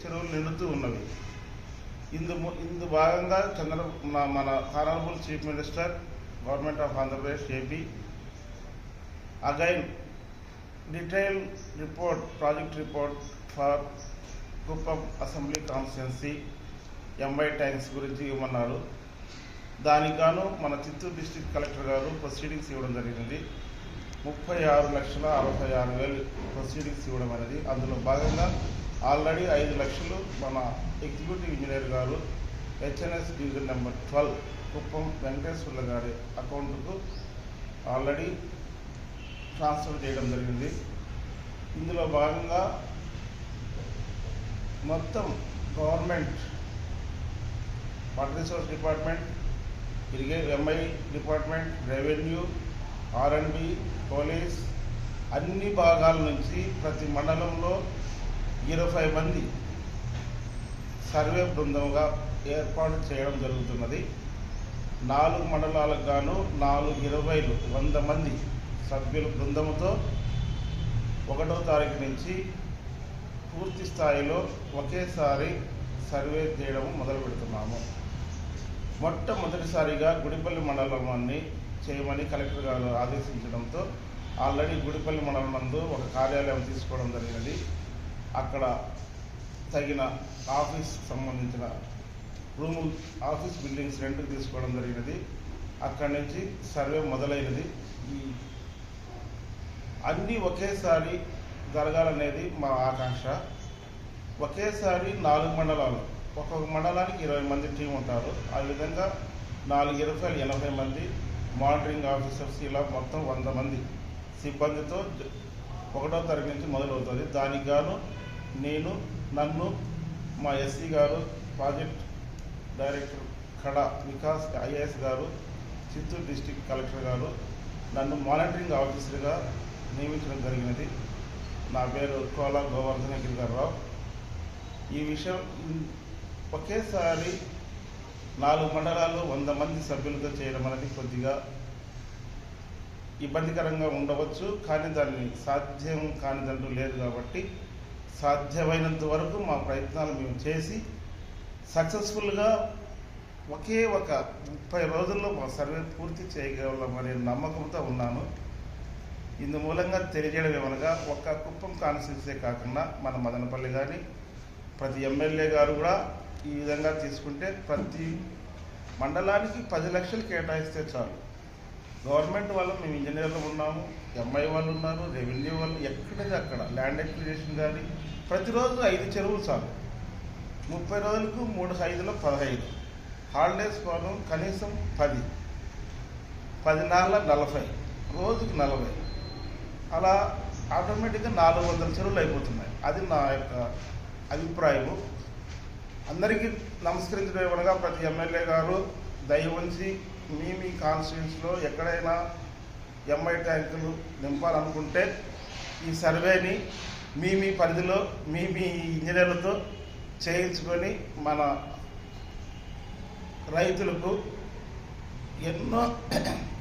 చెరువులు నిండుతూ ఉన్నవి. ఇందు భాగంగా మన honourable chief minister government of Andhra Pradesh AP again detail report project report for Kuppam assembly constituency MI tanks గురించి ఇవ్వమన్నారు. దానికి గాను మన చిత్తూరు డిస్ట్రిక్ట్ కలెక్టర్ గారు ప్రొసీడింగ్స్ ఇవ్వడం జరిగింది. 36,66,000 ప్రొసీడింగ్స్ ఇవ్వడం అనేది. అందులో భాగంగా ఆల్రెడీ 5 లక్షలు మన ఎగ్జిక్యూటివ్ ఇంజనీర్ గారు హెచ్ఎన్ఎస్ డివిజన్ నెంబర్ 12 కుప్పం వెంకటేశ్వర్ల గారి అకౌంట్కు ఆల్రెడీ ట్రాన్స్ఫర్ చేయడం జరిగింది. ఇందులో భాగంగా మొత్తం government water resource department, MI department, revenue, R&B, police అన్ని భాగాల నుంచి ప్రతి మండలంలో 20 మంది సర్వే బృందంగా ఏర్పాటు చేయడం జరుగుతున్నది. 4 మండలాలకు గాను 100 మంది సభ్యుల బృందంతో 1వ తారీఖు నుంచి పూర్తి స్థాయిలో ఒకేసారి సర్వే చేయడం మొదలు పెడుతున్నాము. మొట్టమొదటిసారిగా గుడిపల్లి మండలాన్ని చేయమని కలెక్టర్ గారు ఆదేశించడంతో ఆల్రెడీ గుడిపల్లి మండలం నందు ఒక కార్యాలయం తీసుకోవడం జరిగినది. అక్కడ తగిన ఆఫీస్ సంబంధించిన రూములు, ఆఫీస్ బిల్డింగ్స్ రెంట్కి తీసుకోవడం జరిగినది. అక్కడి నుంచి సర్వే మొదలైనది. ఈ అన్నీ ఒకేసారి జరగాలనేది మా ఆకాంక్ష. ఒకేసారి 4 మండలాలు, ఒక్కొక్క మండలానికి 20 మంది టీం ఉంటారు. ఆ విధంగా 4 20 80 మంది మానిటరింగ్ ఆఫీసర్స్, ఇలా మొత్తం 100 మంది సిబ్బందితో 1వ తారీఖు నుంచి మొదలవుతుంది. దానికి గాను నన్ను మా ఎస్సీ గారు, ప్రాజెక్ట్ డైరెక్టర్ కడ వికాస్ IAS గారు, చిత్తూరు డిస్ట్రిక్ట్ కలెక్టర్ గారు నన్ను మానిటరింగ్ ఆఫీసర్గా నియమించడం జరిగినది. నా పేరు కోలా గోవర్ధన గిరిధర్రావు. ఈ విషయం ఒకేసారి 4 మండలాల్లో 100 మంది సభ్యులతో చేయడం అనేది కొద్దిగా ఇబ్బందికరంగా ఉండవచ్చు. కానీ దాన్ని సాధ్యం కానిదంటూ లేదు కాబట్టి సాధ్యమైనంత వరకు మా ప్రయత్నాలు మేము చేసి సక్సెస్ఫుల్గా ఒకే ఒక 30 రోజుల్లో మా సర్వే పూర్తి చేయగలమనే నమ్మకంతో ఉన్నాను. ఇందు మూలంగా తెలియజేయడం ఏమనగా ఒక్క కుప్పం కాన్స్టిట్యున్సీ కాకుండా మన మదనపల్లి కానీ ప్రతి ఎమ్మెల్యే గారు కూడా ఈ విధంగా తీసుకుంటే ప్రతి మండలానికి 10 లక్షలు కేటాయిస్తే చాలు. గవర్నమెంట్ వాళ్ళు మేము ఇంజనీర్లు ఉన్నాము, ఎంఐ వాళ్ళు ఉన్నారు, రెవెన్యూ వాళ్ళు, ఎక్కడిది అక్కడ ల్యాండ్ ఎక్విజిషన్ కానీ ప్రతిరోజు 5 చెరువులు చాలు. 30 రోజులకు 3 5లో 15, హాలిడేస్ కోసం కనీసం 10, 10 నాళ్ళ 40, రోజుకు 40, అలా ఆటోమేటిక్గా 400 చెరువులు అయిపోతున్నాయి. అది నా యొక్క అభిప్రాయము. అందరికీ నమస్కరించడం ఏమనగా ప్రతి ఎమ్మెల్యే గారు దయ ఉంచి మీ కాన్స్టిట్యూన్సీలో ఎక్కడైనా ఎంఐ ట్యాంకులు నింపాలనుకుంటే ఈ సర్వేని మీ పరిధిలో మీ ఇంజనీర్లతో చేయించుకొని మన రైతులకు ఎన్నో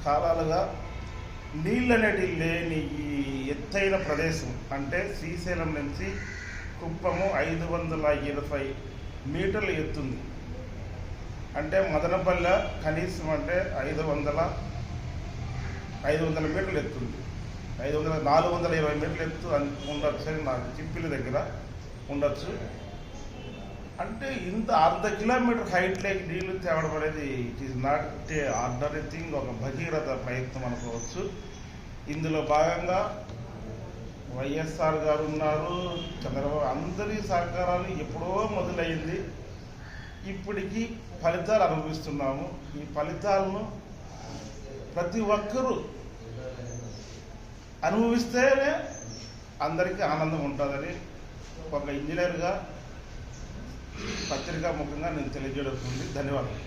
కాలాలుగా నీళ్ళు అనేటివి లేని ఈ ఎత్తైన ప్రదేశం అంటే శ్రీశైలం నుంచి కుప్పము 520 మీటర్లు ఎత్తుంది. అంటే మదనపల్లె కనీసం అంటే 500 మీటర్లు ఎత్తుంది. 420 మీటర్లు ఎత్తు ఉండొచ్చు అని నాకు చిప్పిలి దగ్గర ఉండొచ్చు. అంటే ఇంత 1/2 కిలోమీటర్ హైట్ లేక నీళ్లు తేవడం అనేది it is not a ordinary thing, ఒక భగీరథ ప్రయత్నం అనుకోవచ్చు. ఇందులో భాగంగా వైఎస్ఆర్ గారు ఉన్నారు, చంద్రబాబు, అందరి సహకారాలు ఎప్పుడో మొదలైంది. ఇప్పటికీ ఫలితాలు అనుభవిస్తున్నాము. ఈ ఫలితాలను ప్రతి ఒక్కరూ అనుభవిస్తేనే అందరికీ ఆనందం ఉంటుందని ఒక ఇంజనీర్గా పత్రికా ముఖంగా నేను తెలియజేయడం. ధన్యవాదాలు.